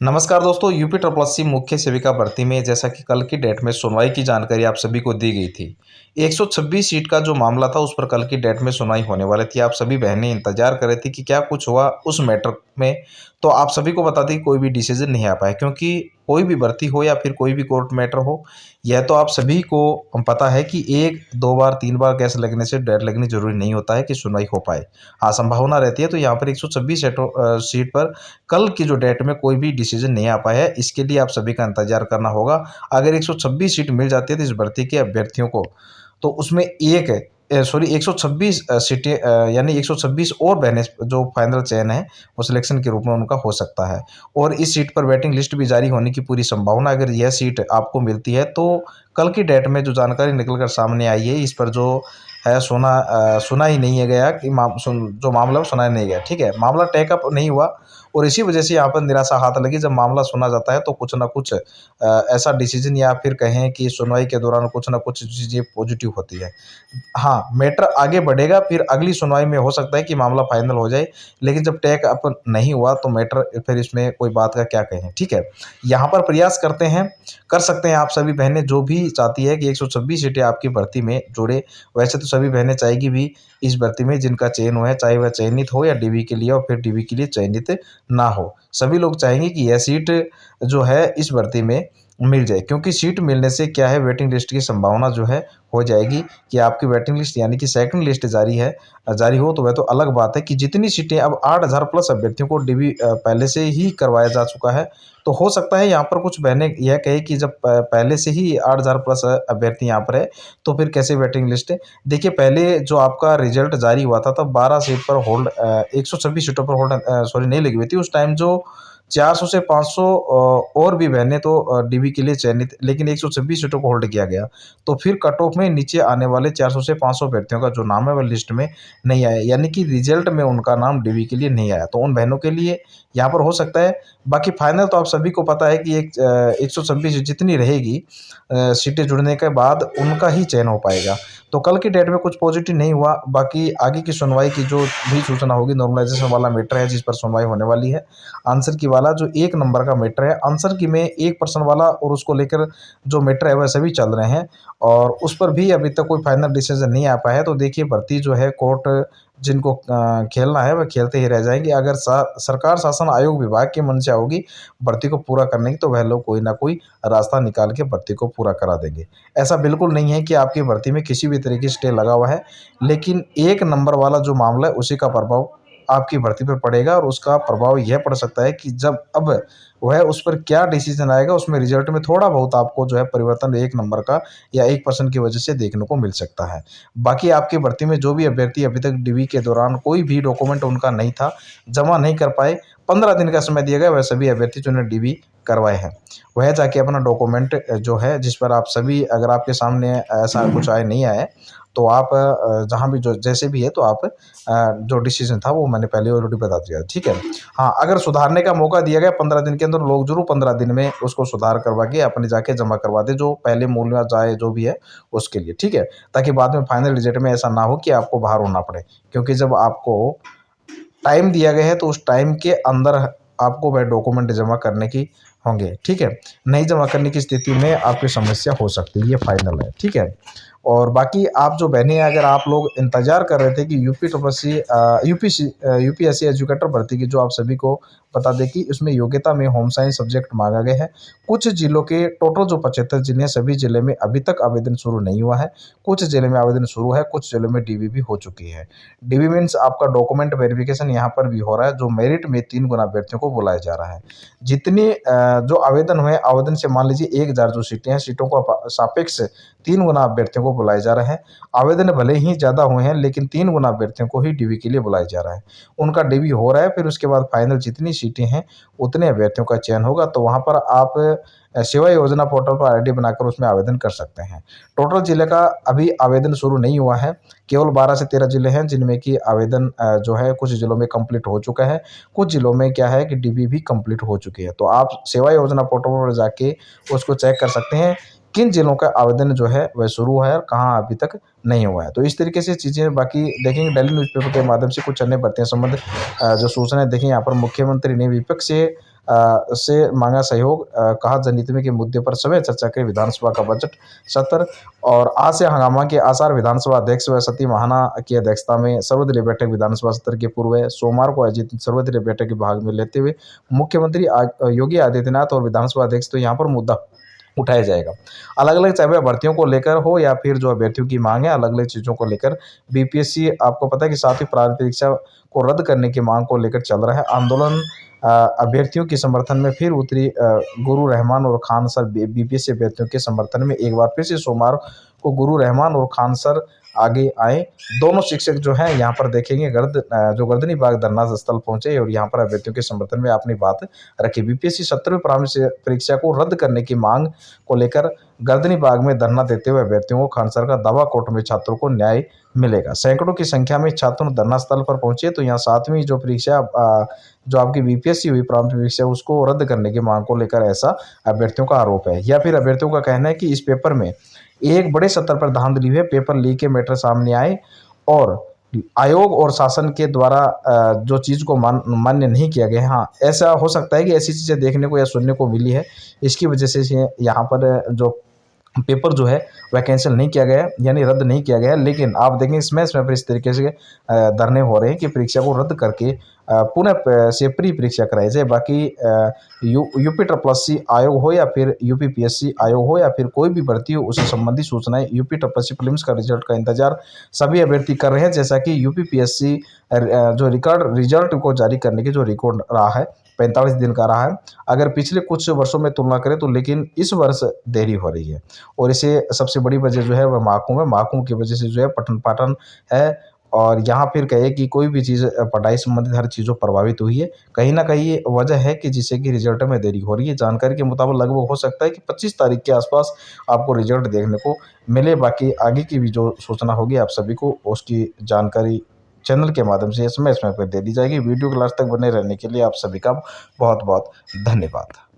नमस्कार दोस्तों, UP triple SC मुख्य सेविका भर्ती में जैसा कि कल की डेट में सुनवाई की जानकारी आप सभी को दी गई थी। 126 सीट का जो मामला था उस पर कल की डेट में सुनवाई होने वाली थी। आप सभी बहनें इंतजार कर रही थी कि क्या कुछ हुआ उस मैटर में। तो आप सभी को बता दें कि कोई भी डिसीजन नहीं आ पाया, क्योंकि कोई भी भर्ती हो या फिर कोई भी कोर्ट मैटर हो, यह तो आप सभी को पता है कि 1-2 बार 3 बार गैस लगने से डेट लगनी जरूरी नहीं होता है कि सुनवाई हो पाए। हाँ, संभावना रहती है। तो यहाँ पर 126 सीट पर कल की जो डेट में कोई भी डिसीजन नहीं आ पाया है, इसके लिए आप सभी का इंतजार करना होगा। अगर 126 सीट मिल जाती है तो इस भर्ती के अभ्यर्थियों को, तो उसमें 126 सीटें यानी 126 और बहनें जो फाइनल चयन है वो सिलेक्शन के रूप में उनका हो सकता है। और इस सीट पर वेटिंग लिस्ट भी जारी होने की पूरी संभावना, अगर यह सीट आपको मिलती है तो कल की डेट में जो जानकारी निकल कर सामने आई है, इस पर जो है सुना ही नहीं है गया कि जो मामला वो सुना ही नहीं गया। ठीक है, मामला टेकअप नहीं हुआ और इसी वजह से यहाँ पर निराशा हाथ लगी। जब मामला सुना जाता है तो कुछ ना कुछ ऐसा डिसीजन या फिर कहें कि सुनवाई के दौरान कुछ ना कुछ चीज़ें पॉजिटिव होती है। हाँ, मैटर आगे बढ़ेगा, फिर अगली सुनवाई में हो सकता है कि मामला फाइनल हो जाए, लेकिन जब टेक अप नहीं हुआ तो मैटर फिर इसमें कोई बात का क्या कहें। ठीक है, यहाँ पर प्रयास कर सकते हैं आप सभी बहनें जो भी चाहती है कि 126 सीटें आपकी भर्ती में जुड़े। वैसे तो सभी बहनें चाहेगी भी इस भर्ती में जिनका चयन हुआ है, चाहे वह चयनित हो या डीवी के लिए और फिर डीवी के लिए चयनित ना हो। सभी लोग चाहेंगे कि यह सीट जो है इस भर्ती में मिल जाए, क्योंकि सीट मिलने से क्या है, वेटिंग लिस्ट की संभावना जो है हो जाएगी कि आपकी वेटिंग लिस्ट यानी कि सेकंड लिस्ट जारी हो तो वह तो अलग बात है कि जितनी सीटें अब 8000 प्लस अभ्यर्थियों को डीवी पहले से ही करवाया जा चुका है। तो हो सकता है यहाँ पर कुछ बहनें यह कहे कि जब पहले से ही 8000 प्लस अभ्यर्थी यहाँ पर है तो फिर कैसे वेटिंग लिस्ट है। देखिए, पहले जो आपका रिजल्ट जारी हुआ था तब 12 सीट पर होल्ड 126 सीटों पर होल्ड नहीं लगी हुई थी। उस टाइम जो 400 से 500 और भी बहनें तो डीवी के लिए चयनित, लेकिन 126 सीटों को होल्ड किया गया। तो फिर कट ऑफ में नीचे आने वाले 400 से 500 अभ्यर्थियों का जो नाम है वह लिस्ट में नहीं आया, यानी कि रिजल्ट में उनका नाम डीवी के लिए नहीं आया। तो उन बहनों के लिए यहाँ पर हो सकता है। बाकी फाइनल तो आप सभी को पता है कि 126 जितनी रहेगी सीटें जुड़ने के बाद उनका ही चयन हो पाएगा। तो कल की डेट में कुछ पॉजिटिव नहीं हुआ। बाकी आगे की सुनवाई की जो भी सूचना होगी, नॉर्मलाइजेशन वाला मैटर है जिस पर सुनवाई होने वाली है। आंसर की वाला जो 1 नंबर का मैटर है, आंसर की में 1% वाला और उसको लेकर जो मैटर है वह सभी चल रहे हैं और उस पर भी अभी तक कोई फाइनल डिसीजन नहीं आ पाया है। तो देखिए, भर्ती जो है कोर्ट जिनको खेलना है वह खेलते ही रह जाएंगे। अगर सरकार शासन आयोग विभाग की मंशा होगी भर्ती को पूरा करने की, तो वह लोग कोई ना कोई रास्ता निकाल के भर्ती को पूरा करा देंगे। ऐसा बिल्कुल नहीं है कि आपकी भर्ती में किसी भी तरीके से स्टे लगा हुआ है, लेकिन 1 नंबर वाला जो मामला है उसी का प्रभाव आपकी भर्ती पर पड़ेगा और उसका प्रभाव यह पड़ सकता है कि जब अब वह उस पर क्या डिसीजन आएगा, उसमें रिजल्ट में थोड़ा बहुत आपको जो है परिवर्तन 1 नंबर का या 1% की वजह से देखने को मिल सकता है। बाकी आपकी भर्ती में जो भी अभ्यर्थी अभी तक डीवी के दौरान कोई भी डॉक्यूमेंट उनका नहीं था, जमा नहीं कर पाए, 15 दिन का समय दिया गया, वह सभी अभ्यर्थी जिन्होंने डीवी करवाए हैं वह जाके अपना डॉक्यूमेंट जो है जिस पर आप सभी, अगर आपके सामने ऐसा कुछ नहीं आया है तो आप जहाँ भी जो जैसे भी है तो आप जो डिसीजन था वो मैंने पहले ऑलरेडी बता दिया। ठीक है, हाँ, अगर सुधारने का मौका दिया गया 15 दिन के अंदर, लोग जरूर 15 दिन में उसको सुधार करवा के अपने जाके जमा करवा दे, जो पहले मूल्य जाए जो भी है उसके लिए। ठीक है, ताकि बाद में फाइनल रिजल्ट में ऐसा ना हो कि आपको बाहर होना पड़े, क्योंकि जब आपको टाइम दिया गया है तो उस टाइम के अंदर आपको वह डॉक्यूमेंट जमा करने की होंगे। ठीक है, नहीं जमा करने की स्थिति में आपकी समस्या हो सकती है, ये फाइनल है। ठीक है, और बाकी आप जो बहनें हैं, अगर आप लोग इंतजार कर रहे थे कि यूपीएससी एजुकेटर भर्ती की, जो आप सभी को बता दें कि उसमें योग्यता में होम साइंस सब्जेक्ट मांगा गया है। कुछ जिलों के टोटल जो 75 जिले हैं, सभी जिले में अभी तक आवेदन शुरू नहीं हुआ है। कुछ जिले में आवेदन शुरू है, कुछ जिलों में डीवी भी हो चुकी है। डीवी मीन्स आपका डॉक्यूमेंट वेरिफिकेशन यहाँ पर भी हो रहा है, जो मेरिट में 3 गुना अभ्यर्थियों को बुलाया जा रहा है। जितनी जो आवेदन हुए, आवेदन से मान लीजिए 1000 जो सीटें हैं, सीटों को सापेक्ष 3 गुना अभ्यर्थियों को बुलाए जा रहे हैं। आवेदन भले ही ज़्यादा हुए हैं, लेकिन 3 गुना अभ्यर्थियों को ही डीवी के लिए बुलाया जा रहा है। उनका डीवी हो रहा है, फिर उसके बाद फाइनल जितनी सीटें हैं उतने अभ्यर्थियों का चयन होगा। तो वहाँ पर आप सेवा योजना पोर्टल पर आईडी बनाकर उसमें आवेदन कर सकते हैं। टोटल जिले का अभी आवेदन शुरू नहीं हुआ है, केवल 12 से 13 जिले हैं जिनमें कि आवेदन जो है कुछ जिलों में कंप्लीट हो चुका है, कुछ जिलों में क्या है कि डीबी भी कंप्लीट हो चुकी है। तो आप सेवा योजना पोर्टल पर जाके उसको चेक कर सकते हैं किन जिलों का आवेदन जो है वह शुरू है और कहाँ अभी तक नहीं हुआ है। तो इस तरीके से चीज़ें बाकी देखेंगे डेली न्यूज़पेपर के माध्यम से कुछ अन्य भर्तियां संबंधित जो सूचनाएं देखें। यहाँ पर मुख्यमंत्री ने विपक्ष से से मांगा सहयोग, कहा जनहित के मुद्दे पर समय चर्चा के विधानसभा का बजट सत्र। और आज से हंगामा के आसार, विधानसभा अध्यक्ष व सती महाना की अध्यक्षता में सर्वदलीय बैठक विधानसभा सत्र के पूर्व सोमवार को आयोजित सर्वदलीय बैठक के भाग में लेते हुए मुख्यमंत्री योगी आदित्यनाथ और विधानसभा अध्यक्ष तो यहाँ पर मुद्दा उठाया जाएगा। अलग अलग चाहे अभ्यर्थियों को लेकर हो या फिर जो अभ्यर्थियों की मांग है, अलग अलग चीज़ों को लेकर बीपीएससी आपको पता है कि 7वीं प्रारंभिक परीक्षा को रद्द करने की मांग को लेकर चल रहा है आंदोलन। अभ्यर्थियों के समर्थन में फिर उतरी गुरु रहमान और खान सर। बीपीएससी अभ्यर्थियों के समर्थन में एक बार फिर से सोमवार को गुरु रहमान और खान सर आगे आए। दोनों शिक्षक जो हैं यहाँ पर देखेंगे जो गर्दनी बाग धरना स्थल पहुंचे और यहाँ पर अभ्यर्थियों के समर्थन में अपनी बात रखी। बीपीएससी 17वीं प्रारंभिक परीक्षा को रद्द करने की मांग को लेकर गर्दनी बाग में धरना देते हुए अभ्यर्थियों को खान सर का दावा, कोर्ट में छात्रों को न्याय मिलेगा। सैकड़ों की संख्या में छात्र धरना स्थल पर पहुंचे। तो यहाँ 7वीं जो परीक्षा जो आपकी बीपीएससी हुई प्रारंभिक परीक्षा, उसको रद्द करने की मांग को लेकर ऐसा अभ्यर्थियों का आरोप है। या फिर अभ्यर्थियों का कहना है कि इस पेपर में एक बड़े स्तर पर धांधली हुई है, पेपर लीक के मैटर सामने आए और आयोग और शासन के द्वारा जो चीज़ को मान्य नहीं किया गया। हाँ, ऐसा हो सकता है कि ऐसी चीज़ें देखने को या सुनने को मिली है, इसकी वजह से यहाँ पर जो पेपर जो है वह कैंसिल नहीं किया गया है, यानी रद्द नहीं किया गया है। लेकिन आप देखेंगे इसमें पर इस तरीके से धरने हो रहे हैं कि परीक्षा को रद्द करके पुनः से प्री परीक्षा कराई जाए। बाकी यूपी आयोग हो या फिर यूपीपीएससी आयोग हो या फिर कोई भी भर्ती हो, उससे संबंधित सूचनाएं यूपी प्रीलिम्स का रिजल्ट का इंतजार सभी अभ्यर्थी कर रहे हैं। जैसा कि यूपीपीएससी जो रिजल्ट को जारी करने की जो रिकॉर्ड रहा है 45 दिन का रहा है, अगर पिछले कुछ वर्षों में तुलना करें तो, लेकिन इस वर्ष देरी हो रही है। और इसे सबसे बड़ी वजह जो है वह महाकुंभ है। महाकुंभ की वजह से जो है पठन पाठन है, और यहाँ फिर कहे कि कोई भी चीज़ पढ़ाई संबंधित हर चीज़ों प्रभावित हुई है। कहीं ना कहीं ये वजह है कि जिससे कि रिजल्ट में देरी हो रही है। जानकारी के मुताबिक लगभग हो सकता है कि 25 तारीख के आसपास आपको रिजल्ट देखने को मिले। बाकी आगे की भी जो सूचना होगी आप सभी को उसकी जानकारी चैनल के माध्यम से समय पर दे दी जाएगी। वीडियो को लास्ट तक बने रहने के लिए आप सभी का बहुत बहुत धन्यवाद।